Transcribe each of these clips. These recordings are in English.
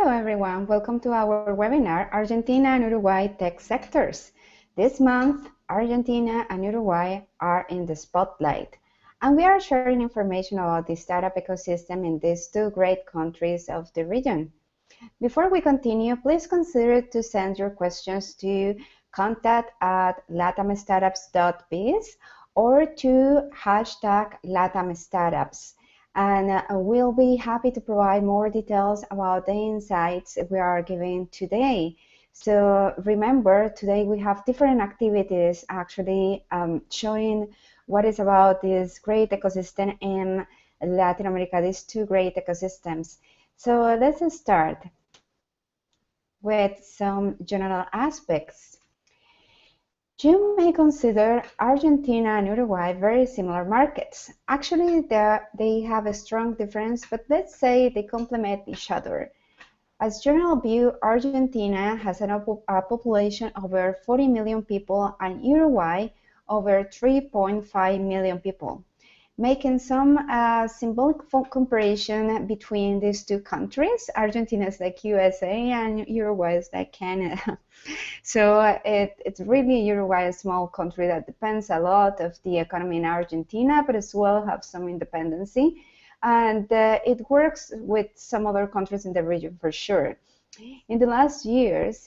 Hello everyone, welcome to our webinar, Argentina and Uruguay Tech Sectors. This month, Argentina and Uruguay are in the spotlight, and we are sharing information about the startup ecosystem in these two great countries of the region. Before we continue, please consider to send your questions to contact@latamstartups.biz or to #LatamStartups. And we'll be happy to provide more details about the insights we are giving today. So remember, today we have different activities actually showing what is about this great ecosystem in Latin America, these two great ecosystems. So let's start with some general aspects. You may consider Argentina and Uruguay very similar markets. Actually, they have a strong difference, but let's say they complement each other. As general view, Argentina has a population over 40 million people and Uruguay over 3.5 million people. Making some symbolic comparison between these two countries. Argentina is like USA and Uruguay is like Canada. So it's really Uruguay, a small country that depends a lot of the economy in Argentina, but as well have some independency. And it works with some other countries in the region for sure. In the last years,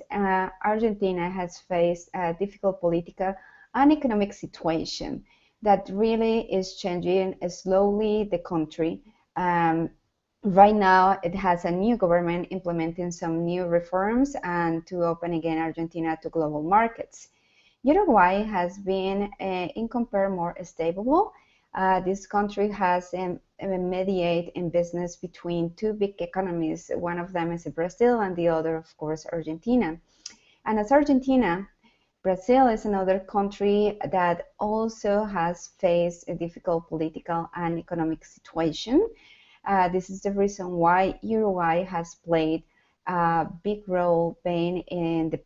Argentina has faced a difficult political and economic situation that really is changing slowly the country. Right now, it has a new government implementing some new reforms and to open again Argentina to global markets. Uruguay has been, in compare, more stable. This country has a mediate in business between two big economies. One of them is Brazil and the other, of course, Argentina. And as Argentina, Brazil is another country that also has faced a difficult political and economic situation. This is the reason why Uruguay has played a big role being in the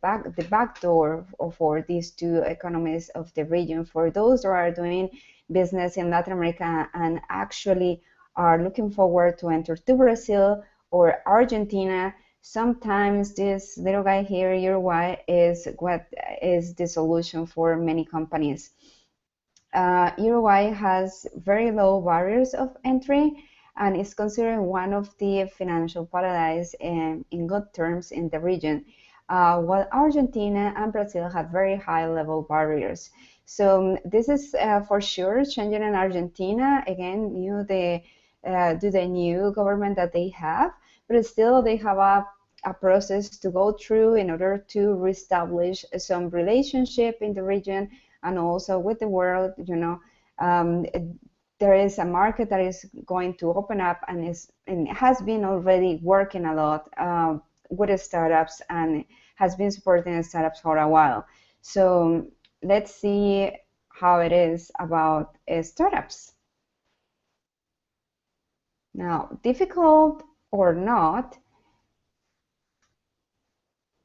back door for these two economies of the region. For those who are doing business in Latin America and actually are looking forward to enter to Brazil or Argentina, sometimes this little guy here, Uruguay, is what is the solution for many companies. Uruguay has very low barriers of entry and is considered one of the financial paradise in good terms in the region, while Argentina and Brazil have very high level barriers. So this is for sure changing in Argentina, again, due to the new government that they have, but still they have a process to go through in order to reestablish some relationship in the region and also with the world. You know, there is a market that is going to open up and has been already working a lot with startups and has been supporting startups for a while. So let's see how it is about startups. Now, difficult or not,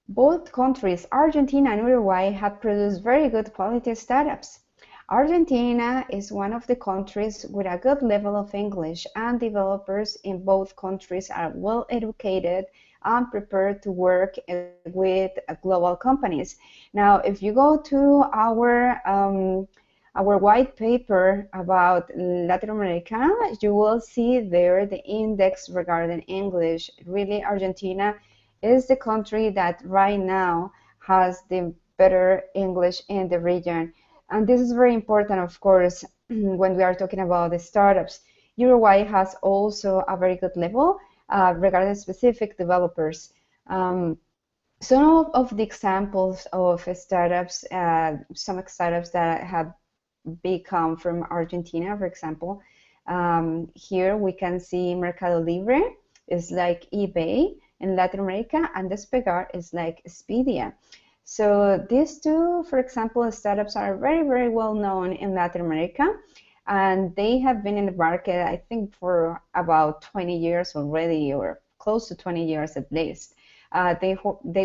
both countries, Argentina and Uruguay, have produced very good quality startups. Argentina is one of the countries with a good level of English, and developers in both countries are well educated and prepared to work with global companies. Now, if you go to our white paper about Latin America, you will see there the index regarding English. Really, Argentina is the country that right now has the better English in the region. And this is very important, of course, when we are talking about the startups. Uruguay has also a very good level regarding specific developers. Some of the examples of startups, some startups that have become from Argentina, for example, here we can see Mercado Libre is like eBay in Latin America, and Despegar is like Expedia. So these two, for example, startups are very, very well known in Latin America, and they have been in the market, I think, for about 20 years already, or close to 20 years at least. They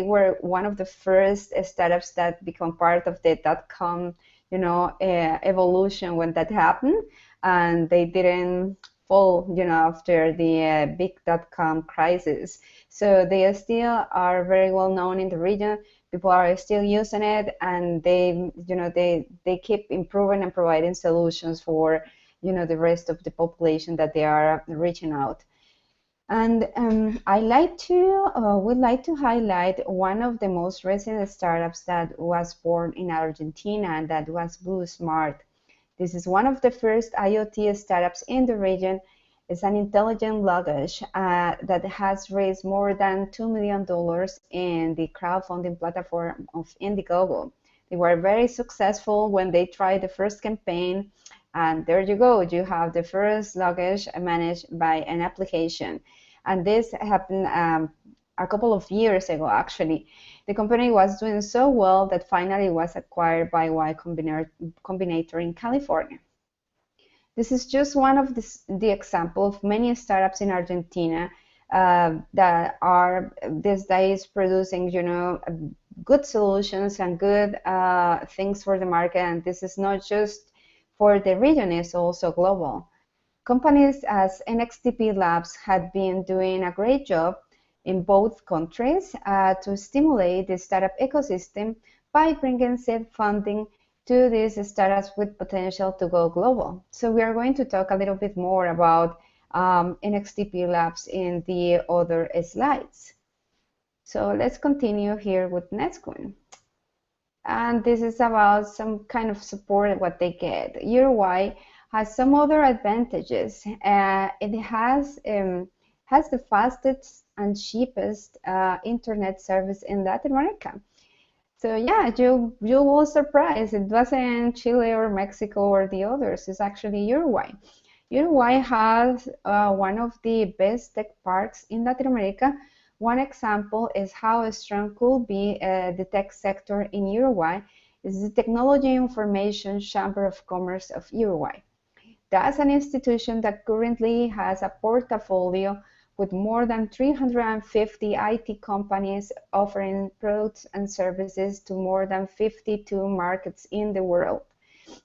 were one of the first startups that become part of the .com, evolution when that happened, and they didn't fall, after the big dot-com crisis. So they still are very well known in the region. People are still using it, and they keep improving and providing solutions for, the rest of the population that they are reaching out. And would like to highlight one of the most recent startups that was born in Argentina, and that was Blue Smart. This is one of the first IoT startups in the region. It's an intelligent luggage that has raised more than $2 million in the crowdfunding platform of Indiegogo. They were very successful when they tried the first campaign, and there you go. You have the first luggage managed by an application. And this happened a couple of years ago, actually. The company was doing so well that finally was acquired by Y Combinator in California. This is just one of the example of many startups in Argentina that are these days producing, good solutions and good things for the market. And this is not just for the region, it's also global. Companies as NXTP Labs had been doing a great job in both countries to stimulate the startup ecosystem by bringing seed funding to these startups with potential to go global. So we are going to talk a little bit more about NXTP Labs in the other slides. So let's continue here with next one. And this is about some kind of support what they get. Uruguay has some other advantages. It has the fastest and cheapest internet service in Latin America. So yeah, you will surprise. It wasn't Chile or Mexico or the others. It's actually Uruguay. Uruguay has one of the best tech parks in Latin America. One example is how strong could be the tech sector in Uruguay is the Technology Information Chamber of Commerce of Uruguay. That's an institution that currently has a portfolio with more than 350 IT companies offering products and services to more than 52 markets in the world.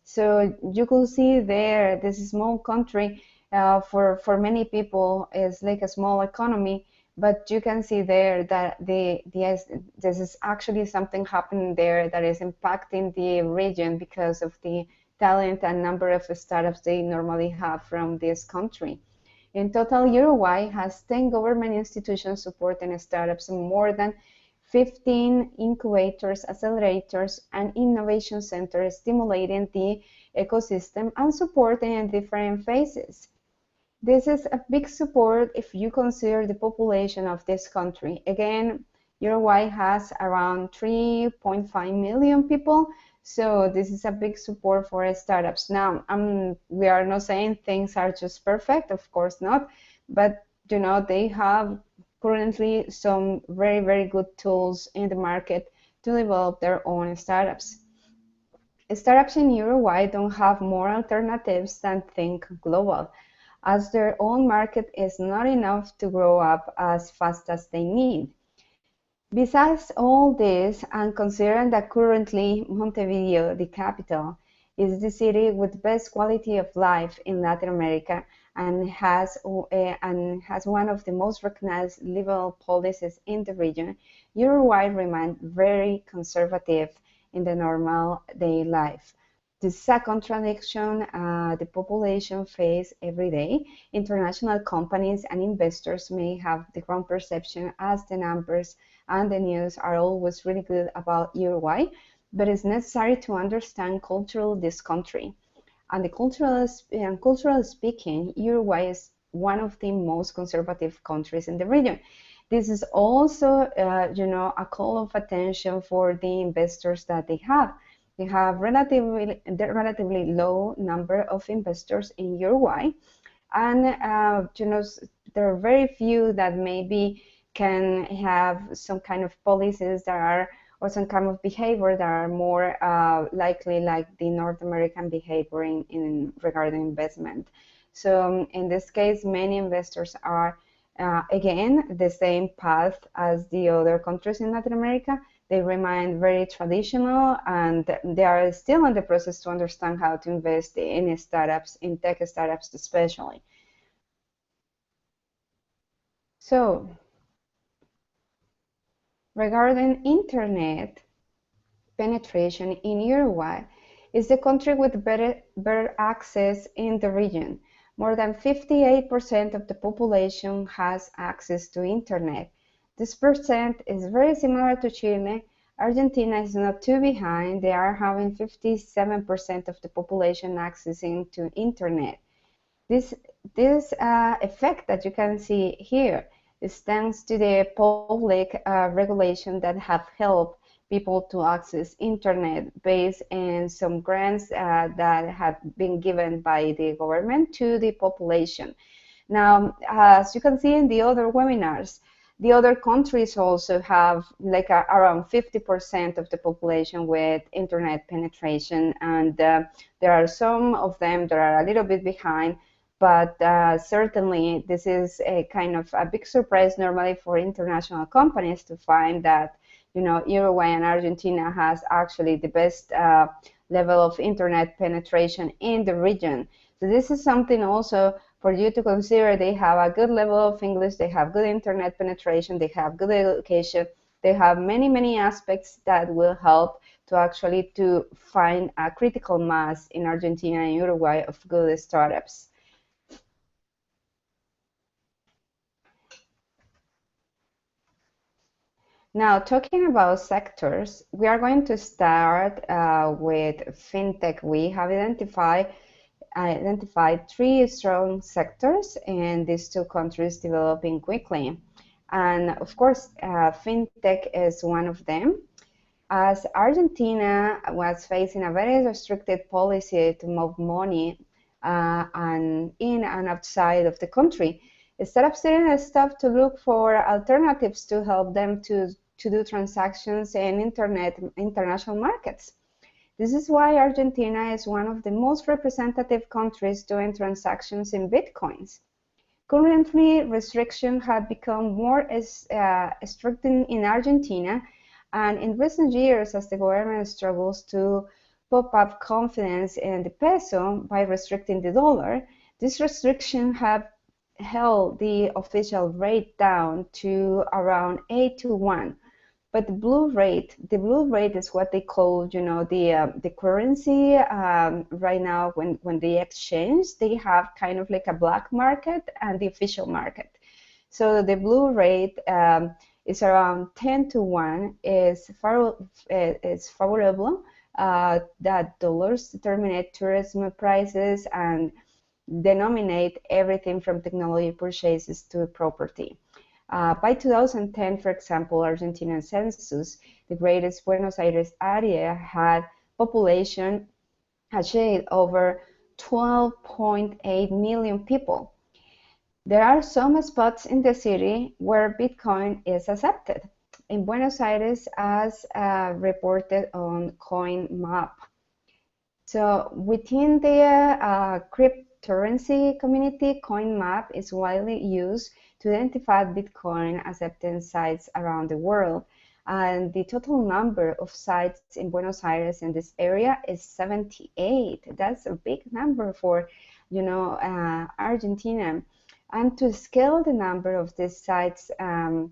So you could see there, this small country for many people is like a small economy, but you can see there that this is actually something happening there that is impacting the region because of the talent and number of startups they normally have from this country. In total, Uruguay has 10 government institutions supporting startups and more than 15 incubators, accelerators, and innovation centers stimulating the ecosystem and supporting in different phases. This is a big support if you consider the population of this country. Again, Uruguay has around 3.5 million people, so this is a big support for startups. Now, we are not saying things are just perfect, of course not, but they have currently some very, very good tools in the market to develop their own startups. Startups in Uruguay don't have more alternatives than think global, as their own market is not enough to grow up as fast as they need. Besides all this, and considering that currently Montevideo, the capital, is the city with best quality of life in Latin America and has one of the most recognized liberal policies in the region, Uruguay remains very conservative in the normal day life. This is a contradiction the population face every day. International companies and investors may have the wrong perception as the numbers and the news are always really good about Uruguay, but it's necessary to understand culturally this country. And cultural speaking, Uruguay is one of the most conservative countries in the region. This is also, a call of attention for the investors that they have. They have relatively low number of investors in Uruguay, and there are very few that maybe can have some kind of policies that are, or some kind of behavior that are more likely like the North American behavior in regarding investment. So in this case, many investors are, again, the same path as the other countries in Latin America. They remain very traditional, and they are still in the process to understand how to invest in startups, in tech startups especially. So, regarding internet penetration in Uruguay, is the country with better access in the region. More than 58% of the population has access to internet. This percent is very similar to Chile. Argentina is not too behind. They are having 57% of the population accessing to internet. This effect that you can see here is thanks to the public regulation that have helped people to access internet based on some grants that have been given by the government to the population. Now, as you can see in the other webinars, the other countries also have like around 50% of the population with internet penetration, and there are some of them that are a little bit behind, but certainly this is a kind of a big surprise normally for international companies to find that, you know, Uruguay and Argentina has actually the best level of internet penetration in the region. So this is something also for you to consider. They have a good level of English, they have good internet penetration, they have good education, they have many aspects that will help to actually to find a critical mass in Argentina and Uruguay of good startups. Now, talking about sectors, we are going to start with fintech. We have identified three strong sectors in these two countries developing quickly. And of course, fintech is one of them. As Argentina was facing a very restricted policy to move money and in and outside of the country, startups didn't stop to look for alternatives to help them to do transactions in international markets. This is why Argentina is one of the most representative countries doing transactions in Bitcoins. Currently, restrictions have become more strict in Argentina, and in recent years, as the government struggles to pop up confidence in the peso by restricting the dollar, these restrictions have held the official rate down to around 8 to 1. But the blue rate is what they call, you know, the currency right now. When they exchange, they have kind of like a black market and the official market. So the blue rate is around 10 to 1. Is favorable that dollars determine tourism prices and denominate everything from technology purchases to property. By 2010, for example, Argentinian census, the greatest Buenos Aires area had population achieved over 12.8 million people. There are some spots in the city where Bitcoin is accepted. In Buenos Aires, as reported on CoinMap. So within the cryptocurrency community, CoinMap is widely used to identify Bitcoin acceptance sites around the world. And the total number of sites in Buenos Aires in this area is 78. That's a big number for, you know, Argentina. And to scale the number of these sites to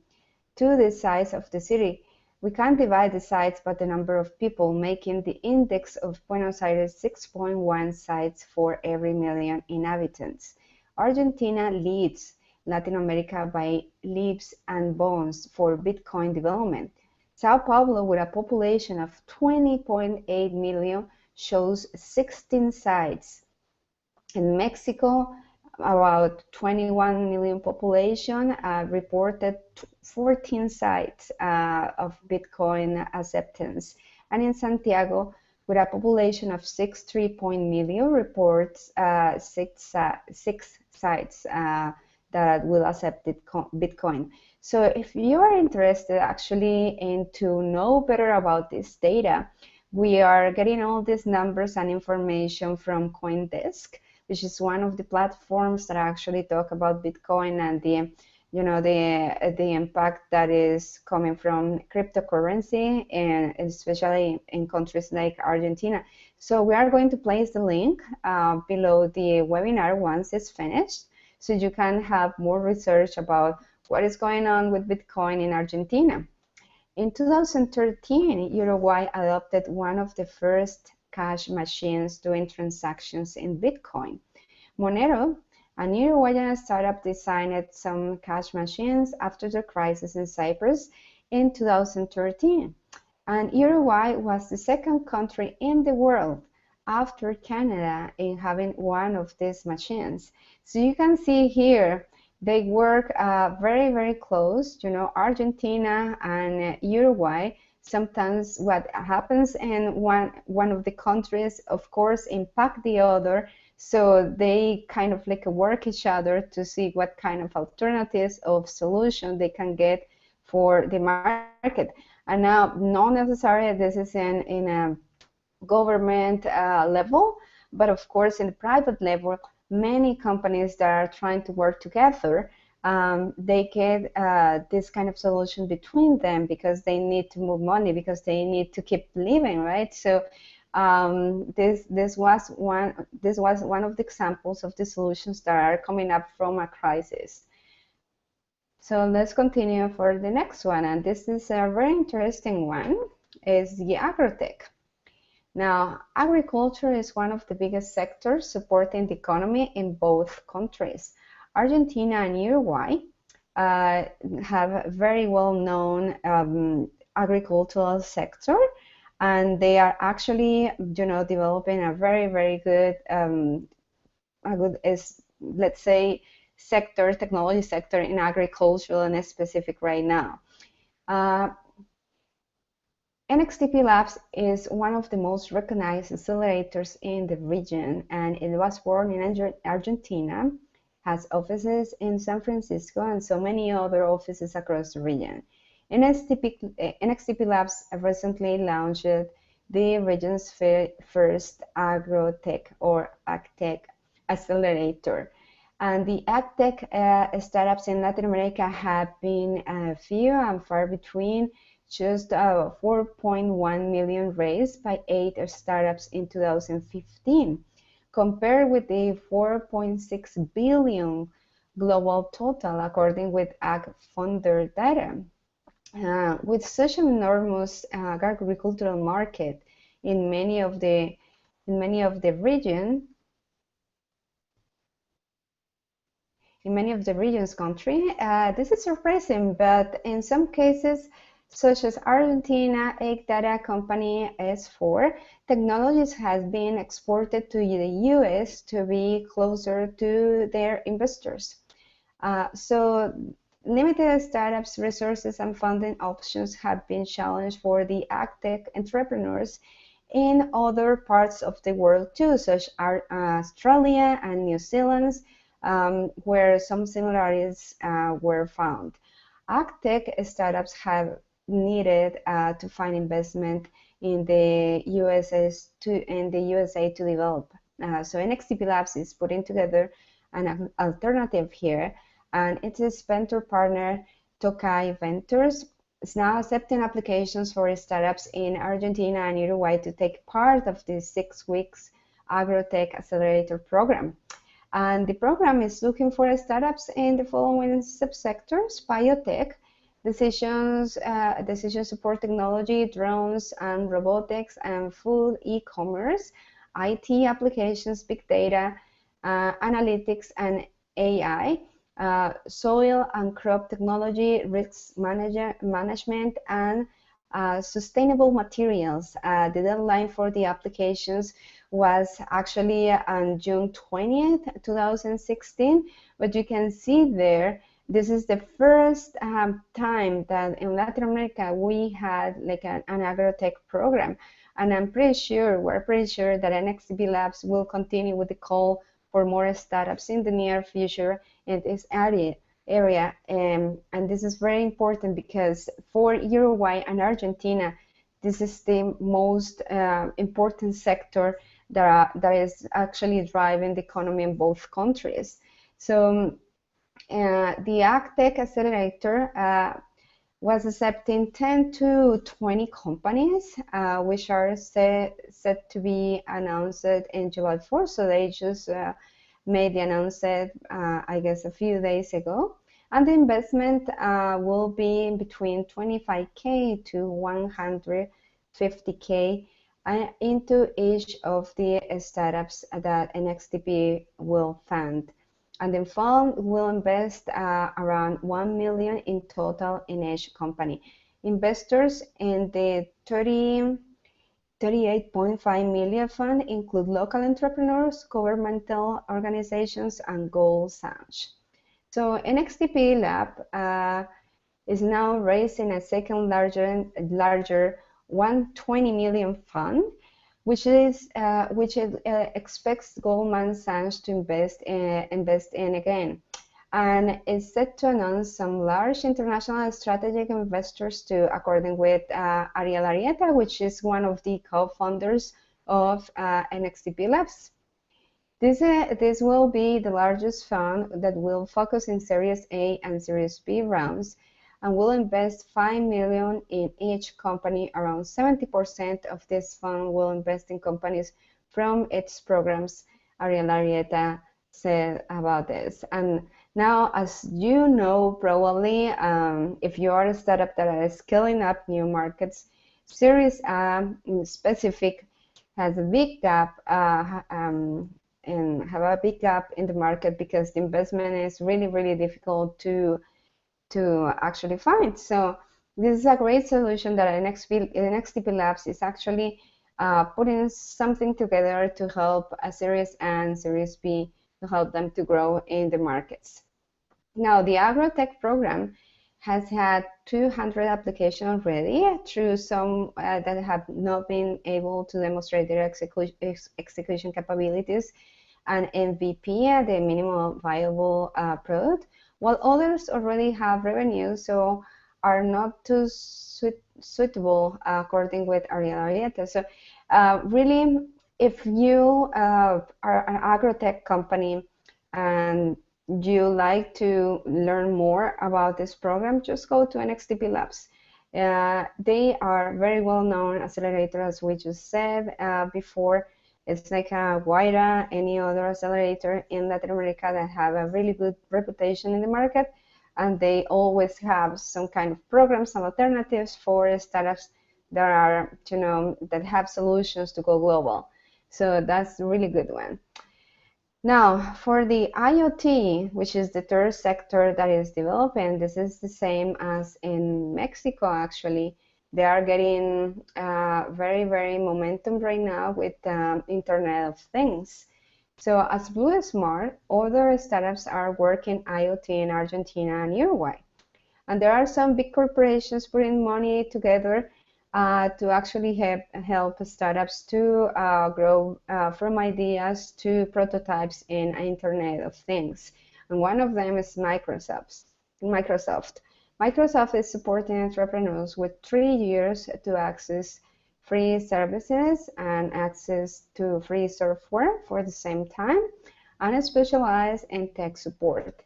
the size of the city, we can divide the sites by the number of people, making the index of Buenos Aires 6.1 sites for every million inhabitants. Argentina leads Latin America by leaps and bounds for Bitcoin development. Sao Paulo, with a population of 20.8 million, shows 16 sites. In Mexico, about 21 million population reported 14 sites of Bitcoin acceptance. And in Santiago, with a population of 6.3 million, reports six sites that will accept Bitcoin. So if you are interested actually in to know better about this data, we are getting all these numbers and information from CoinDesk, which is one of the platforms that actually talk about Bitcoin and the, you know, the impact that is coming from cryptocurrency, and especially in countries like Argentina. So we are going to place the link below the webinar once it's finished, so you can have more research about what is going on with Bitcoin in Argentina? In 2013, Uruguay adopted one of the first cash machines doing transactions in Bitcoin. Monero, an Uruguayan startup, designed some cash machines after the crisis in Cyprus in 2013. And Uruguay was the second country in the world after Canada in having one of these machines. So you can see here they work very, very close. You know, Argentina and Uruguay. Sometimes what happens in one of the countries, of course, impact the other. So they kind of like work each other to see what kind of alternatives of solution they can get for the market. And now, not necessarily this is in a government level, but of course in the private level, many companies that are trying to work together, they get this kind of solution between them because they need to move money, because they need to keep living, right? So this was one of the examples of the solutions that are coming up from a crisis. So let's continue for the next one, and this is a very interesting one, is the agrotech. Now, agriculture is one of the biggest sectors supporting the economy in both countries. Argentina and Uruguay have a very well-known agricultural sector, and they are actually, you know, developing a very, very good, let's say, technology sector in agriculture and specific right now. NXTP Labs is one of the most recognized accelerators in the region, and it was born in Argentina, has offices in San Francisco and so many other offices across the region. NXTP Labs recently launched the region's first agrotech or agtech accelerator. And the agtech startups in Latin America have been few and far between, just 4.1 million raised by 8 startups in 2015, compared with the 4.6 billion global total, according with Ag Funder data. With such an enormous agricultural market in many of the regions country, this is surprising, but in some cases, such as Argentina, Egg Data Company S4, technologies has been exported to the US to be closer to their investors. So limited startups, resources, and funding options have been challenged for the agtech entrepreneurs in other parts of the world too, such as Australia and New Zealand, where some similarities were found. Agtech startups have needed to find investment in the USA to develop. So NXTP Labs is putting together an alternative here, and its venture partner Tokai Ventures is now accepting applications for startups in Argentina and Uruguay to take part of the 6 weeks Agrotech Accelerator program. And the program is looking for startups in the following subsectors: biotech, decision support technology, drones and robotics, and food e-commerce, IT applications, big data, analytics and AI, soil and crop technology, risk management, and sustainable materials. The deadline for the applications was actually on June 20th, 2016, but you can see there, this is the first time that in Latin America we had like an agrotech program, and we're pretty sure that NXTP Labs will continue with the call for more startups in the near future in this area. And this is very important because for Uruguay and Argentina, this is the most important sector that is actually driving the economy in both countries. So the AgTech Accelerator was accepting 10 to 20 companies, which are set to be announced in July 4th. So they just made the announcement, I guess, a few days ago. And the investment will be between 25K to 150K into each of the startups that NXTP will fund. And the fund will invest around 1 million in total in each company. Investors in the 38.5 million fund include local entrepreneurs, governmental organizations, and Gold Sanch. So NXTP Lab is now raising a second larger 120 million fund, which expects Goldman Sachs to invest in again, and is set to announce some large international strategic investors too, according with Ariel Arieta, which is one of the co-founders of NXTP Labs. This will be the largest fund that will focus in Series A and Series B rounds and will invest 5 million in each company. Around 70% of this fund will invest in companies from its programs, Ariel Arieta said about this. And now, as you know, probably, if you are a startup that is scaling up new markets, Series A in specific has a big gap and have a big gap in the market because the investment is really, really difficult to actually find. So this is a great solution that NXTP Labs is actually putting something together to help a Series A and Series B to help them to grow in the markets. Now, the AgroTech program has had 200 applications already through some that have not been able to demonstrate their execution capabilities and MVP, the minimum viable product, while others already have revenue, so are not too suitable according with Ariel Arieta. So really, if you are an agrotech company and you like to learn more about this program, just go to NXTP Labs. They are very well known accelerator, as we just said before. It's like a Guaira, any other accelerator in Latin America that have a really good reputation in the market, and they always have some kind of programs, some alternatives for startups that are, that have solutions to go global. So that's a really good one. Now, for the IoT, which is the third sector that is developing, this is the same as in Mexico, actually. They are getting very, very momentum right now with Internet of Things. So as Blue Smart, other startups are working IoT in Argentina and Uruguay. And there are some big corporations putting money together to actually help startups to grow from ideas to prototypes in Internet of Things. And one of them is Microsoft. Microsoft is supporting entrepreneurs with 3 years to access free services and access to free software for the same time, and specialize in tech support.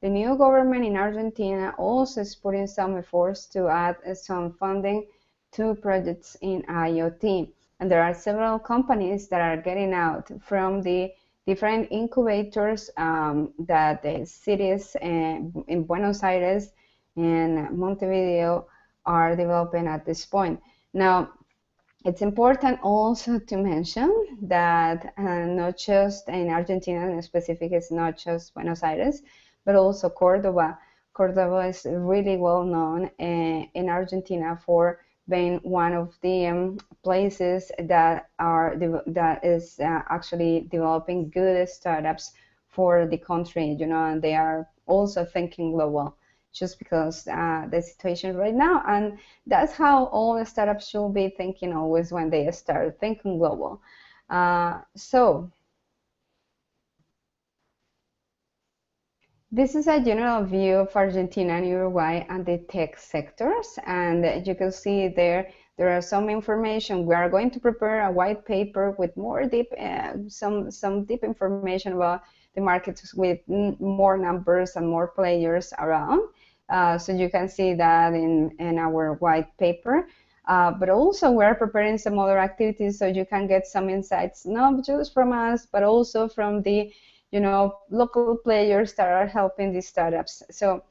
The new government in Argentina also is putting some efforts to add some funding to projects in IoT. And there are several companies that are getting out from the different incubators that the cities in Buenos Aires and Montevideo are developing at this point. Now, it's important also to mention that not just in Argentina in specific, it's not just Buenos Aires, but also Cordoba. Cordoba is really well known in Argentina for being one of the places that is actually developing good startups for the country, and they are also thinking global, just because the situation right now, and that's how all the startups should be thinking always when they start thinking global. So this is a general view of Argentina and Uruguay and the tech sectors, and you can see there are some information. We are going to prepare a white paper with more deep, some deep information about the markets with more numbers and more players around. So you can see that in our white paper. But also we're preparing some other activities so you can get some insights, not just from us, but also from the local players that are helping these startups. So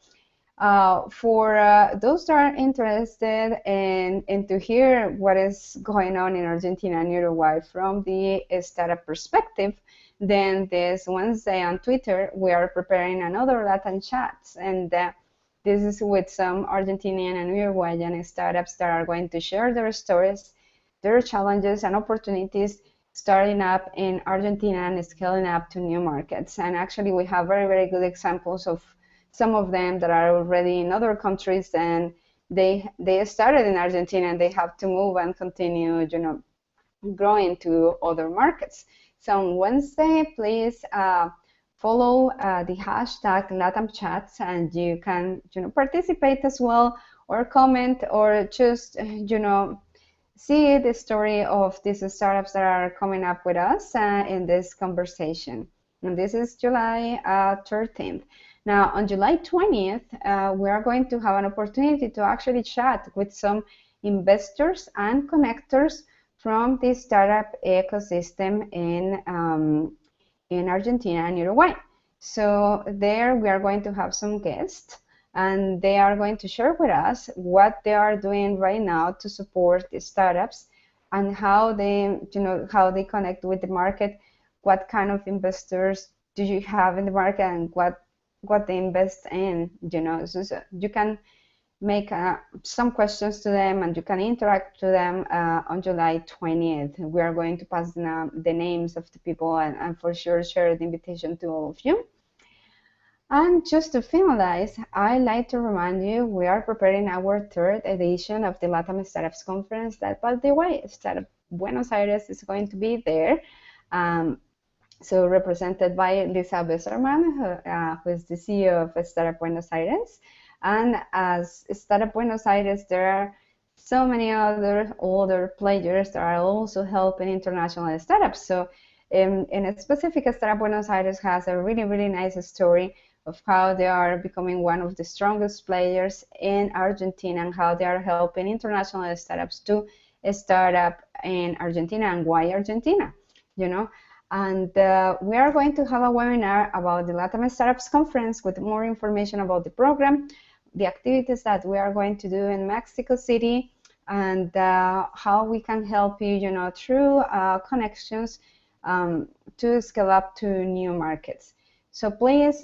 For those that are interested in to hear what is going on in Argentina and Uruguay from the startup perspective, then this Wednesday on Twitter, we are preparing another Latin chats. And this is with some Argentinian and Uruguayan startups that are going to share their stories, their challenges and opportunities starting up in Argentina and scaling up to new markets. And actually, we have very, very good examples of some of them that are already in other countries, and they started in Argentina and they have to move and continue, growing to other markets. So on Wednesday, please follow the hashtag LATAM chats, and you can, participate as well, or comment, or just, see the story of these startups that are coming up with us in this conversation. And this is July 13th. Now, on July 20th, we are going to have an opportunity to actually chat with some investors and connectors from the startup ecosystem in Argentina and Uruguay. So there we are going to have some guests, and they are going to share with us what they are doing right now to support the startups and how they, how they connect with the market, what kind of investors do you have in the market, and what they invest in, so you can make some questions to them, and you can interact to them on July 20th. We are going to pass the names of the people, and for sure share the invitation to all of you. And just to finalize, I'd like to remind you, we are preparing our third edition of the LATAM Startups Conference that, by the way, Startup Buenos Aires is going to be there. So represented by Lisa Besserman, who is the CEO of Startup Buenos Aires. And as Startup Buenos Aires, there are so many other players that are also helping international startups. So in a specific, Startup Buenos Aires has a really, really nice story of how they are becoming one of the strongest players in Argentina, and how they are helping international startups to start up in Argentina, and why Argentina, And we are going to have a webinar about the LATAM Startups Conference with more information about the program, the activities that we are going to do in Mexico City, and how we can help you, through connections to scale up to new markets. So please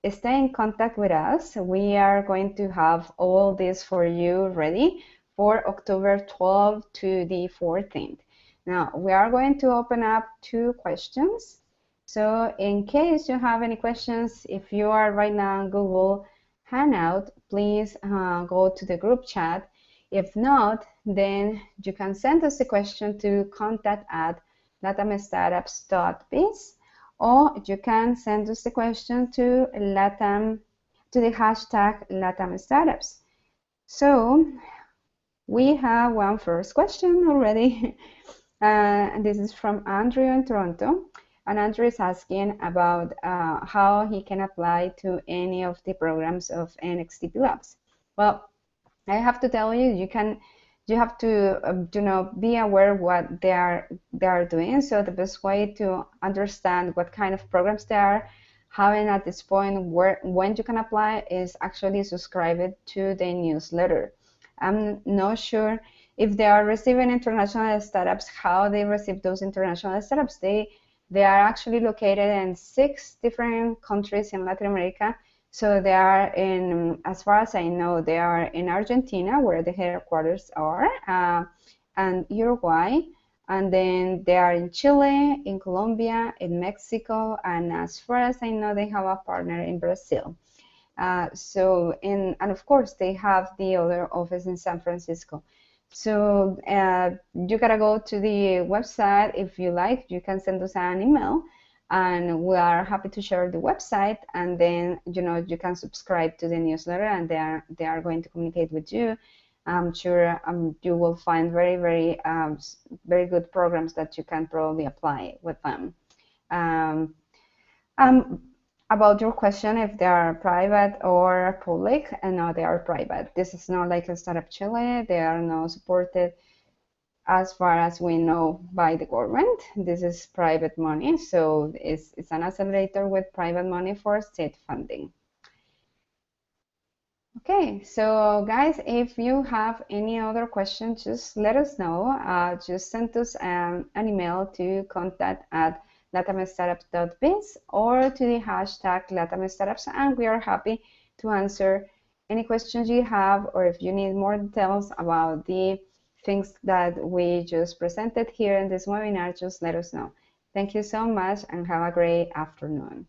stay in contact with us. We are going to have all this for you ready for October 12th to the 14th. Now, we are going to open up 2 questions. So in case you have any questions, if you are right now on Google Hangout, please go to the group chat. If not, then you can send us a question to contact@latamstartups.biz, or you can send us the question to the hashtag LATAMStartups. So we have one first question already. And this is from Andrew in Toronto. And Andrew is asking about how he can apply to any of the programs of NXTP Labs. Well, I have to tell you, you have to be aware what they are doing. So the best way to understand what kind of programs they are having at this point, when you can apply, is actually subscribe to the newsletter. I'm not sure if they are receiving international startups, how they receive those international startups. They are actually located in 6 different countries in Latin America. So they are in, as far as I know, they are in Argentina, where the headquarters are, and Uruguay, and then they are in Chile, in Colombia, in Mexico, and as far as I know, they have a partner in Brazil. And of course, they have the other office in San Francisco. So you gotta go to the website. If you like, you can send us an email, and we are happy to share the website, and then you can subscribe to the newsletter, and they are going to communicate with you. I'm sure you will find very, very very good programs that you can probably apply with them. About your question, if they are private or public, and no, they are private. This is not like a Startup Chile. They are not supported, as far as we know, by the government. This is private money, so it's an accelerator with private money for state funding. Okay, so guys, if you have any other questions, just let us know. Just send us an email to contact@latamstartups.biz or to the hashtag LatamStartups, and we are happy to answer any questions you have, or if you need more details about the things that we just presented here in this webinar, just let us know. Thank you so much and have a great afternoon.